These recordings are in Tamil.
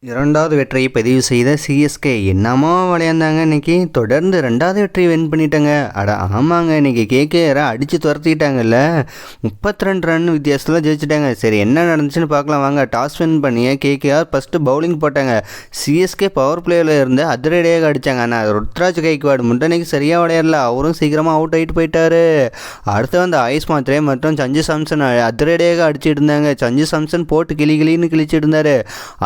இரண்டாவது வெற்றியை பதிவு செய்த சிஎஸ்கே என்னமோ விளையாண்டாங்க இன்னைக்கு. தொடர்ந்து ரெண்டாவது வெற்றி வின் பண்ணிட்டாங்க. அட ஆமாங்க, இன்னைக்கு கேகேஆரை அடித்து துரத்திட்டாங்கல்ல. 32 ரன் வித்தியாசத்தில் ஜெயிச்சிட்டாங்க. சரி, என்ன நடந்துச்சுன்னு பார்க்கலாம் வாங்க. டாஸ் வின் பண்ணிய கேகேஆர் ஃபஸ்ட்டு பவுலிங் போட்டாங்க. சிஎஸ்கே பவர் பிளேயில் இருந்து அதிரடியாக அடித்தாங்க. ஆனால் ருத்ராஜ் கைக்வாட் முண்டனைக்கு சரியாக விளையாடல. அவரும் சீக்கிரமாக அவுட் ஆகிட்டு போயிட்டாரு. அடுத்து வந்து ஆயுஷ் மாத்ரே மற்றும் சஞ்சு சாம்சன் அதிரடியாக அடிச்சுட்டு இருந்தாங்க. சஞ்சு சாம்சன் போட்டு கிளின்னு கிழிச்சிட்டு இருந்தார்.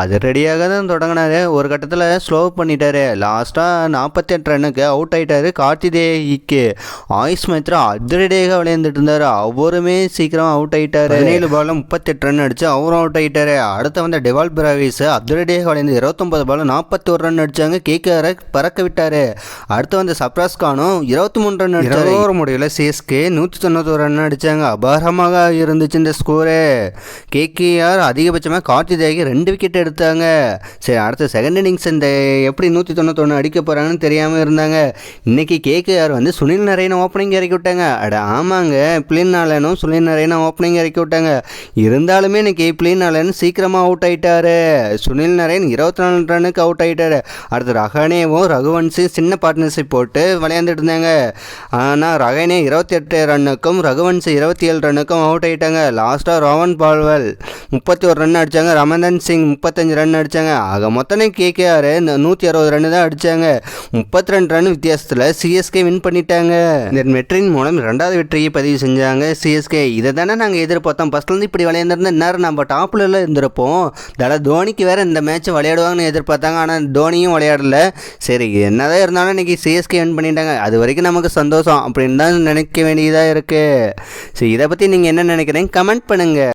அதிரடியாக தான் தொடங்கினாரு. ஒரு கட்டத்தில் ஸ்லோ பண்ணிட்டாரு. லாஸ்ட்டாக 48 ரன்னுக்கு அவுட் ஆகிட்டாரு. கார்த்திகேயனுக்கு ஆயுஷ் மாத்ரா அதிரடியாக விளையாண்டுட்டு இருந்தார். அவருமே சீக்கிரம் அவுட் ஆகிட்டாரு. 17 பாலில் 38 ரன் அடிச்சு அவரும் அவுட் ஆகிட்டாரு. அடுத்து வந்து டெவால் பிராவிஸ் அதிரடியாக விளையாண்டு 29 பால் 41 ரன் அடிச்சாங்க. கேகேஆரை பறக்க விட்டாரு. அடுத்து வந்து சப்ராஸ் கானும் 23 ரன் அடிச்சாரு. ஒரு முடிவில் சிஎஸ்கே 191 ரன் அடிச்சாங்க. அபாரமாக இருந்துச்சு இந்த ஸ்கோரு. கேகேஆர் அதிகபட்சமாக கார்த்திகேயனுக்கு 2 விக்கெட் எடுத்தாங்க. சரி, அடுத்த செகண்ட் இன்னிங்ஸ் இந்த எப்படி 191 அடிக்க போகிறாங்கன்னு தெரியாமல் இருந்தாங்க. இன்றைக்கி கேகேஆர் வந்து சுனில் நரேனை ஓப்பனிங் இறக்கி விட்டாங்க. அட ஆமாங்க, பிளின் நாலனும் சுனில் நரேனை ஓப்பனிங் இறக்கி விட்டாங்க. இருந்தாலுமே இன்றைக்கி பிளின் நாலன் சீக்கிரமாக அவுட் ஆகிட்டாரு. சுனில் நரேன் 24 ரன்னுக்கு அவுட் ஆகிட்டாரு. அடுத்து ரஹானேவும் ரகுவன்சி சின்ன பார்ட்னர்ஷிப் போட்டு விளையாண்டுட்டு இருந்தாங்க. ஆனால் ரஹானே 28 ரன்னுக்கும் ரகுவன்சி 27 ரன்னுக்கும் அவுட் ஆகிட்டாங்க. லாஸ்ட்டாக ரோவன் பால்வெல் 31 ரன் அடித்தாங்க. ரமந்தன் சிங் 35 ரன் அடித்தாங்க. ஆக மொத்தமே கேகேஆர் 160 ரன் தான் அடித்தாங்க. 32 ரன் வித்தியாசத்தில் சிஎஸ்கே வின் பண்ணிட்டாங்க. இந்த வெற்றியின் மூலம் 2வது வெற்றியை பதிவு செஞ்சாங்க சிஎஸ்கே. இதை தானே நாங்கள் எதிர்பார்த்தோம். ஃபஸ்ட்லேருந்து இப்படி விளையாண்டுருந்தா இந்நேரம் நம்ம டாப்பில் எல்லாம் இருந்திருப்போம். தோனிக்கு வேறு இந்த மேட்ச்சை விளையாடுவாங்கன்னு எதிர்பார்த்தாங்க. ஆனால் தோனியும் விளையாடல. சரி, என்னதான் இருந்தாலும் இன்றைக்கி சிஎஸ்கே வின் பண்ணிட்டாங்க. அது வரைக்கும் நமக்கு சந்தோஷம் அப்படின்னு தான் நினைக்க வேண்டியதாக இருக்குது. சரி, இதை பற்றி நீங்கள் என்ன நினைக்கிறீங்க? கமெண்ட் பண்ணுங்கள்.